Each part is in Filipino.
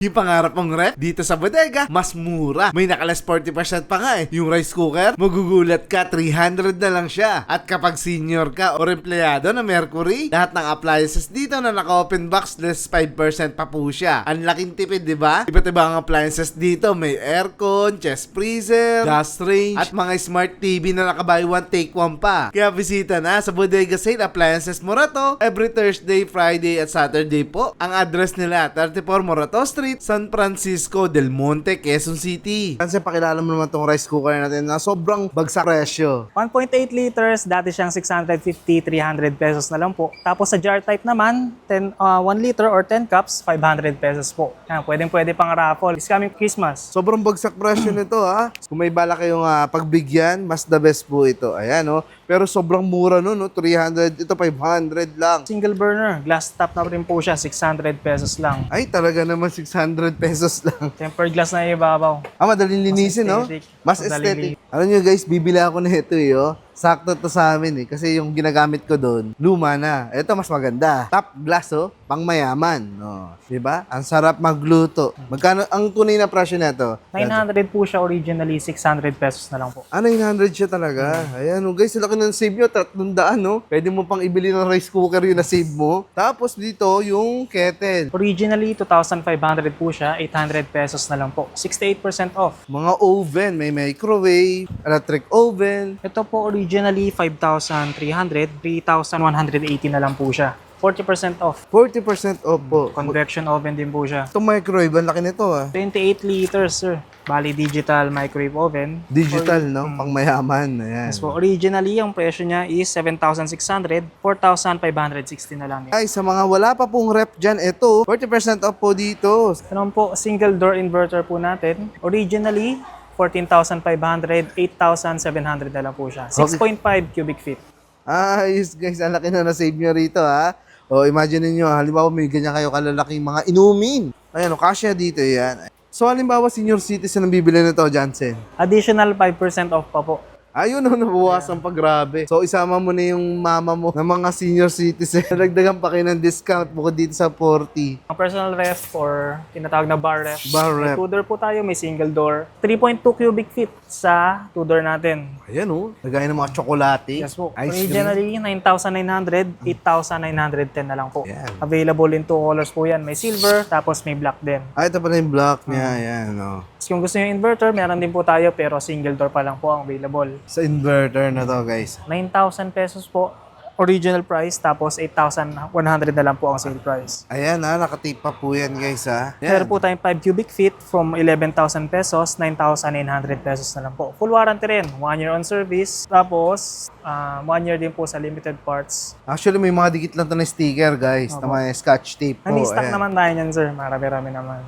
Yung pangarap mong rep dito sa bodega, mas mura. May nakalas 40% pa nga eh. Yung rice cooker, magugulat ka, 300 na lang siya. At kapag senior ka o empleyado na Mercury, lahat ng appliances dito na naka-open box, less 5% pa po siya. Ang laking tipid, di ba? Iba't ibang appliances dito. May aircon, chest freezer, gas range, at mga smart TV na naka-buy one, take one pa. Kaya bisita na sa Bodega Sale Appliances Morato every Thursday, Friday, at Saturday po. Ang address nila, 34 Morato Street, San Francisco del Monte, Quezon City. Kasi pakilala mo naman tong rice cooker natin na sobrang bagsak presyo. 1.8 liters, dati siyang 650, 300 pesos na lang po. Tapos sa jar type naman, 1 liter or 10 cups, 500 pesos po. Yan, pwede pang raffle. It's coming Christmas. Sobrang bagsak presyo nito ha. Kung may bala kayong pagbigyan, mas the best po ito. Ayan oh. Pero sobrang mura no, 300, ito 500 lang. Single burner, glass top na rin po siya, 600 pesos lang. Ay, talaga naman 600 pesos lang. Tempered glass na ibabaw. Madaling linisin, no? Mas aesthetic. Alam nyo guys, bibili ako na ito oh. Sakto to sa amin eh. Kasi yung ginagamit ko doon, luma na. Ito mas maganda. Top glass oh, pang mayaman. Oh, diba? Ang sarap magluto. Magkano ang tunay na presyo nito? 900 po siya originally, 600 pesos na lang po. 900 siya talaga. Ayan oh guys, laki ng save nyo. 300 no? Pwede mo pang ibili ng rice cooker yung na-save mo. Tapos dito, yung kettle. Originally, 2,500 po siya, 800 pesos na lang po. 68% off. Mga oven, may microwave, electric oven. Ito po originally 5,300, 3,180 na lang po siya. 40% off. 40% off po. Convection oven din po siya. Itong microwave, ang laki nito 28 liters, sir. Bali, digital microwave oven. Digital, no? Pang mayaman. Ayan. So, originally, ang presyo niya is 7,600, 4,560 na lang. Ay, sa mga wala pa pong rep dyan, ito, 40% off po dito. Ano po, single door inverter po natin. Originally, 14,500, 8,700 na lang po siya. 6.5 cubic feet. Ayos guys, ang laki na na-save nyo rito ha. O imagine niyo halimbawa may ganyan kayo kalalaking mga inumin. Ayan, o kasya dito yan. So halimbawa senior citizen ang bibili nito, Jansen. Additional 5% off pa po. Ayun o, nabawasan pa grabe. So isama mo na yung mama mo ng mga senior citizen. Nagdagan pa kayo ng discount bukod dito sa 40. Ang personal ref or tinatawag na bar ref. Bar ref. May two-door po tayo, may single door. 3.2 cubic feet sa two-door natin. Ayan o, lagay ng mga tsokolate. Yes po. Ice cream. Originally, 9,900, 8,910 na lang po. Yan. Available in 2 colors po yan. May silver, tapos may black din. Ito pala yung block niya. Ayan o. Kung gusto nyo inverter, meron din po tayo pero single door pa lang po ang available. Sa inverter na to guys. 9,000 pesos po original price, tapos 8,100 na lang po ang sale price. Ayan ha, nakatape pa po yan guys ha. Meron po tayong 5 cubic feet from 11,000 pesos, 9,900 pesos na lang po. Full warranty rin, 1 year on service, tapos 1 year din po sa limited parts. Actually, may mga dikit lang to na sticker, guys, na may scotch tape po. Stock Ayan. naman tayo niyan, sir. Marami-rami naman.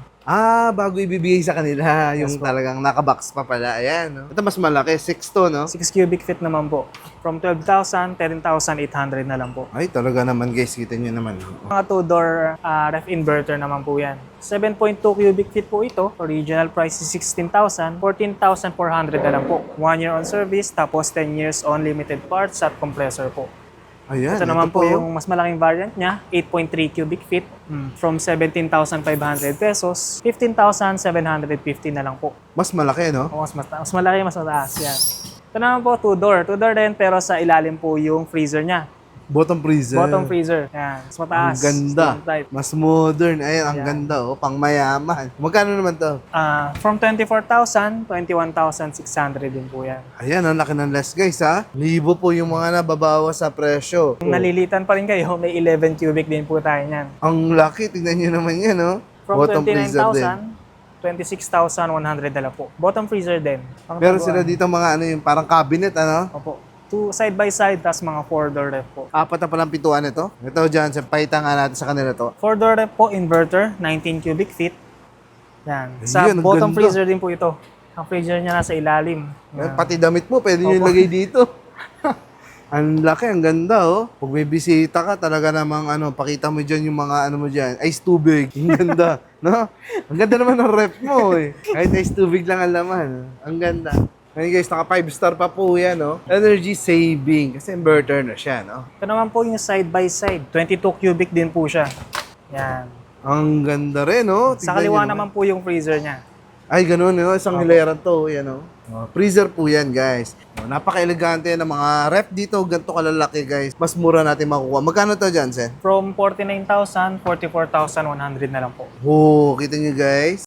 Bago ibibigay sa kanila, yung talagang nakabox pa pala. Ayan, no? Ito mas malaki, 6 to, no? 6 cubic feet naman po. From 12,000, 10,800 na lang po. Ay, talaga naman, guys. Kita nyo naman. Mga 2-door ref inverter naman po yan. 7.2 cubic feet po ito. Original price is 16,000. 14,400 na lang po. 1 year on service, tapos 10 years on limited parts at compressor po. Ayan, Ito naman po yung mas malaking variant niya, 8.3 cubic feet. From 17,500 pesos, 15,750 na lang po. Mas malaki, no? O, mas malaki, mas mataas yan. Ito naman po, 2-door. 2-door din, pero sa ilalim po yung freezer niya. Bottom freezer. Bottom freezer. Yan, mas mataas. Ang ganda. Stone type. Mas modern. Ayan, ang Ayan. ganda, oh. Pang mayaman. Magkano naman to? From 24,000, 21,600 din po yan. Ayan, ang laki ng less, guys, ha? Libo po yung mga nababawas sa presyo. Kung nalilitan pa rin kayo, may 11 cubic din po tayo yan. Ang laki. Tignan nyo naman yan, no? From Bottom freezer din. 26,100 na lang po. Bottom freezer din. Meron sila dito mga ano yung parang cabinet, ano? Opo. 2 side by side, tas mga 4-door ref po. Apat na palang pintuan ito. Ito, Johnson, pakita nga natin sa kanila to. 4-door ref po, inverter, 19 cubic feet. Yan. Sa Ayun, ang bottom ganda. freezer din po ito. Ang freezer niya nasa ilalim. Yan, pati damit mo, pwede nyo ilagay dito. Ang laki, ang ganda, oh. Pag may bisita ka, talaga namang, pakita mo dyan yung mga, mo dyan, ice tubig. Ang ganda, no? Ang ganda naman ng rep mo, eh. Kahit ice tubig lang ang laman. Ang ganda. Ngayon guys, naka 5-star pa po yan, no? Energy saving, kasi inverter na siya, no? Ito naman po yung side by side. 22 cubic din po siya. Yan. Ang ganda rin, no? Sa Tignan kaliwa nyo naman po yung freezer niya. Ay, ganun, no? Isang hilera to, yan, no? Freezer po yan, guys. Napaka-elegante ng mga ref dito. Ganito kalalaki, guys. Mas mura natin makukuha. Magkano to, Jansen? From 49,000, 44,100 na lang po. Oh, kita nyo, guys.